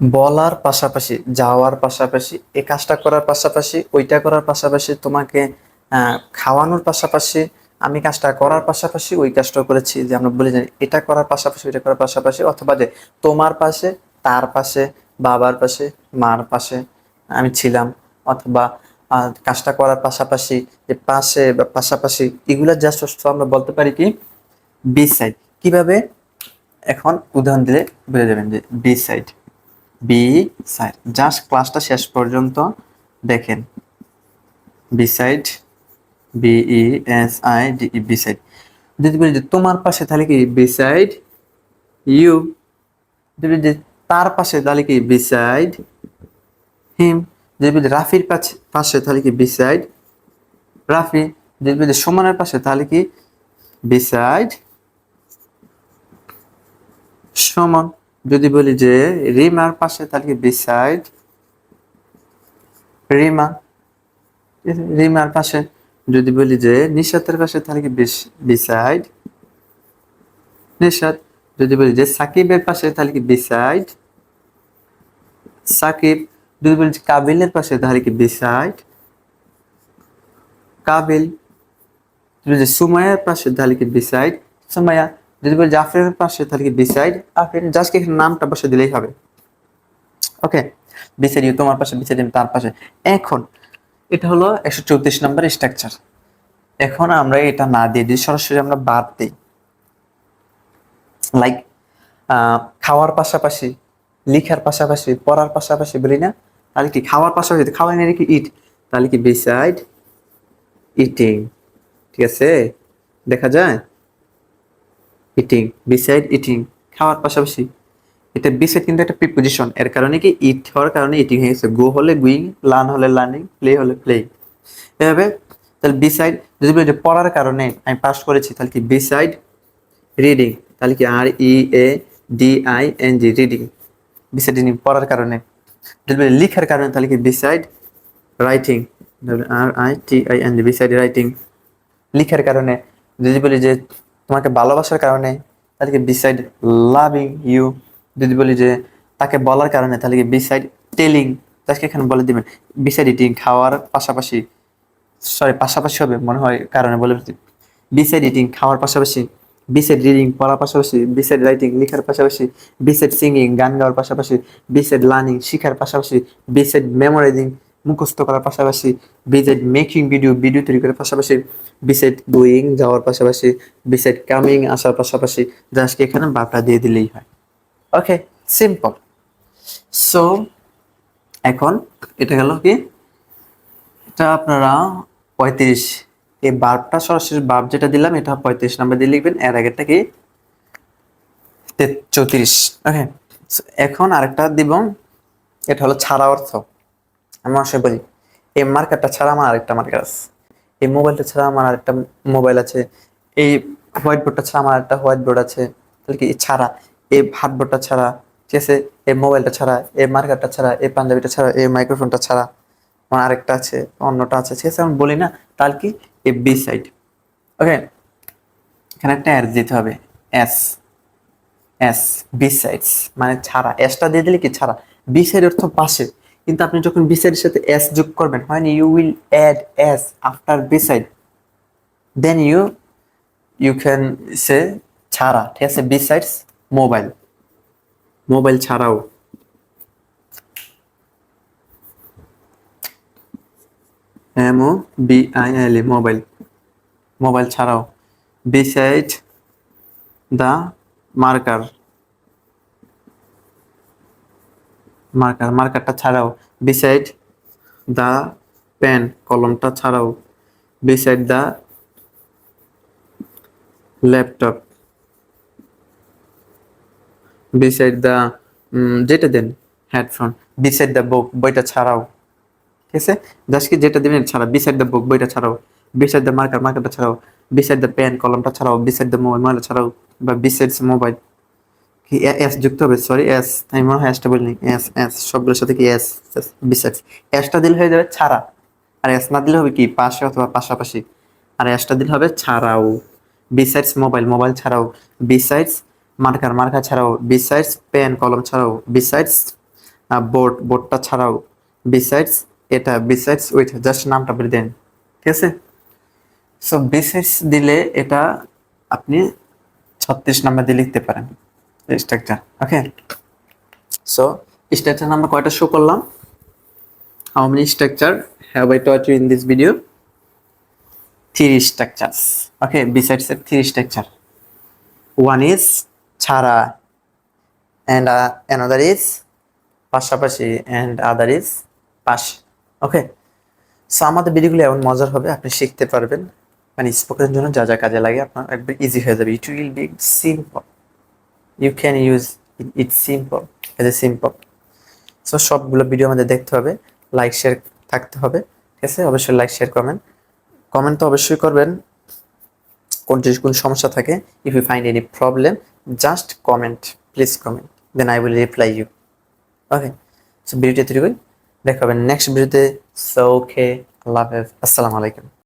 বলার পাশাপাশি, যাওয়ার পাশাপাশি, এই কাজটা করার পাশাপাশি, ওইটা করার পাশাপাশি, তোমাকে খাওয়ানোর পাশাপাশি, আমি কাজটা করার পাশাপাশি ওই কাজটা করেছি, যে আমরা বলি যে এটা করার পাশাপাশি ওইটা করার পাশাপাশি, অথবা যে তোমার পাশে, তার পাশে, বাবার পাশে, মার পাশে আমি ছিলাম, অথবা কাজটা করার পাশাপাশি, যে পাশে বা পাশাপাশি, এগুলা জাস্ট আমরা বলতে পারি কি বি সাইড। কিভাবে? এখন উদাহরণ দিলে বুঝে যাবেন যে beside, beside, just ক্লাসটা শেষ পর্যন্ত দেখেন। Beside, BESIDE, beside. যদি বলি যে তোমার পাশে তাহলে কি বি সাইড ইউ, যদি যে তার পাশে তাহলে কি বি সাইড হিম, যদি বলি রাফির পাশে পাশে তাহলে কি বি সাইড রাফি, যদি বলি সুমনের পাশে তাহলে কি বি সাইড সুমন, যদি বলি যে রিমার পাশে তাহলে কি বি সাইড রিমা, রিমার পাশে, যদি বলি যে নিশাতের পাশে তাহলে কি বিসাইড নিশাত, যদি বলি যে সাকিবের পাশে তাহলে কি বিসাইড সাকিব, যদি বলি যে কাবিলের পাশে তাহলে কি বিসাইড কাবিল, যদি বলি যে সুমাইয়ার পাশে তাহলে কি বিসাইড সুমাইয়া, যদি বলি জাফরের পাশে তাহলে কি বিসাইড আফরিন। জাস্ট এখানে নামটা বসে দিলেই হবে। ওকে, বিসাইড ইউ তোমার পাশে, বিসাইড তার পাশে। এখন এটা হলো 134 নম্বর স্ট্রাকচার। এখন আমরা এটা না দিয়ে যদি সরাসরি আমরা বাদ দিই, লাইক খাওয়ার পাশাপাশি, লিখার পাশাপাশি, পড়ার পাশাপাশি বলি না, তাহলে কি খাওয়ার পাশাপাশি, খাওয়া নিয়ে কি ইট, তাহলে কি বিসাইড ইটিং। ঠিক আছে, দেখা যায় ইটিং, বিসাইড ইটিং, খাওয়ার পাশাপাশি। এটা বিসাইড কিন্তু একটা প্রিপোজিশন, এর কারণে কি ইট হওয়ার কারণে ইটিং হয়ে গেছে। গো হলে গুইং, লার্ন হলে লার্নিং, প্লে হলে প্লে, এভাবে। তাহলে বিসাইড, যদি বলি যে পড়ার কারণে আমি পাস করেছি তাহলে কি বিসাইড রিডিং, তাহলে কি READING রিডিং, বিসাইড রিডিং পড়ার কারণে। যদি বলি লিখার কারণে তাহলে কি beside writing, WRITING beside writing, লিখার কারণে। যদি বলি যে তোমাকে ভালোবাসার কারণে তাহলে কি বিসাইড লাভিং ইউ, যদি বলি যে তাকে বলার কারণে তাহলে কি বিসাইড টেলিং, তাকে এখানে বলে দিবেন বিসাইড ইটিং, খাওয়ার পাশাপাশি, সরি পাশাপাশি হবে মনে হয় কারণে বলে বিসাইড ইটিং খাওয়ার পাশাপাশি, বিসাইড রিডিং পড়ার পাশাপাশি, বিসাইড রাইটিং লিখার পাশাপাশি, বিসাইড সিঙ্গিং গান গাওয়ার পাশাপাশি, বিসাইড লার্নিং শিখার পাশাপাশি, বিসাইড মেমোরাইজিং মুখস্থ করার পাশাপাশি, বিসাইড মেকিং ভিডিও ভিডিও তৈরি করার পাশাপাশি, বিসাইড গোয়িং যাওয়ার পাশাপাশি, বিসাইড কামিং আসার পাশাপাশি। জাস্ট এখানে বারটা দিয়ে দিলেই হয়। ওকে, সিম্পল। সো এখন এটা গেল কি, এটা আপনারা 35, এই বার্বটা সরাসরি বার্ব যেটা দিলাম এটা 35 নাম্বার দিয়ে লিখবেন, এর আগেরটা কি 34। ওকে, এখন আরেকটা দিব, এটা হলো ছাড়া অর্থ। আমি অবশ্যই বলি এই মার্কারটা ছাড়া আমার আরেকটা মার্কার আছে, এই মোবাইলটা ছাড়া আমার আরেকটা মোবাইল আছে, এই হোয়াইট বোর্ডটা ছাড়া আমার একটা হোয়াইট বোর্ড আছে, তাহলে কি এই ছাড়া, এই হাত বোর্ডটা ছাড়া, ঠিক আছে, এই মোবাইলটা ছাড়া, এই মার্কারটা ছাড়া, এই পাঞ্জাবিটা ছাড়া, এই মাইক্রোফোনটা ছাড়া আমার আরেকটা আছে, অন্যটা আছে, ঠিক আছে, আমি বলি না, তাহলে কি এই বি সাইড। ওকে, এখানে একটা এস দিতে হবে, এস, এস, বি সাইডস মানে ছাড়া, এসটা দিয়ে দিলে কি ছাড়া, বি সাইড অর্থ পাশে, কিন্তু আপনি যখন বি সাইডের সাথে এস যোগ করবেন, হয় না, you will add s after beside, then you can say ছাড়া, ঠিক আছে, বি সাইডস মোবাইল, মোবাইল ছাড়াও, MOBILE মোবাইল, মোবাইল ছাড়াও, বিসাইড দা মার্কার, মার্কার মার্কারটা ছাড়াও, বিসাইড দা পেন কলমটা ছাড়াও, beside the laptop, beside the যেটা দেন হেডফোন, বিসাইড দা বুক বইটা ছাড়াও, ঠিক আছে, জাস্ট কি যেটা দিবেন ছাড়া, বিসাইড দা বুক বইটা ছাড়াও, বিসাইড দা মার্কার মার্কারটা ছাড়াও, বিসাইড দা পেন কলমটা ছাড়াও, বিসাইড দা মোবাইল মোবাইলটা ছাড়াও, বা বিসাইডস মোবাইল, কি এস যুক্ত হবে, সরি এস, আমি মনে হয় এসটা বলিনি, এস এস সবগুলোর সাথে কি এস, বিসাইডস, এসটা দিলে হয়ে যাবে ছাড়া, আর এস না দিলে হবে কি পাশে অথবা পাশাপাশি, আর এসটা দিলে হবে ছাড়াও, বিসাইডস মোবাইল মোবাইল ছাড়াও, বিসাইডস মার্কার মার্কার ছাড়াও, বিসাইডস পেন কলম ছাড়াও, বিসাইডস বোর্ডটা ছাড়াও বিসাইডস এটা বিসাইডস ওইটা জাস্ট নামটা বলে দেন, ঠিক আছে? সো বিসাইডস দিলে এটা আপনি 36 নাম্বার দিয়ে লিখতে পারেন structure. Okay, so structure number কয়টা শো করলাম? How many structure have I taught you in this video? 3 structures. Okay, besides the 3 structure, one is ছাড়া and another is পাশাপাশি and other is পাশে। ওকে, সো আমাদের ভিডিওগুলো এমন মজার হবে, আপনি শিখতে পারবেন, মানে স্পোকেনের জন্য যা যা কাজে লাগে আপনার একবার ইজি হয়ে যাবে। It will be simple, you can use it simple as a simple. So সবগুলো ভিডিও আমাদের দেখতে হবে, লাইক শেয়ার থাকতে হবে, ঠিক আছে? অবশ্যই লাইক শেয়ার কমেন্ট তো অবশ্যই করবেন। যদি কোনো সমস্যা থাকে, if you find any problem, just comment, please comment, then I will reply you. Okay, so ভিডিওটি তৈরি করি, দেখা হবে নেক্সট ভিডিওতে। সো ওকে, আল্লাহ হাফেজ, আসসালামু আলাইকুম।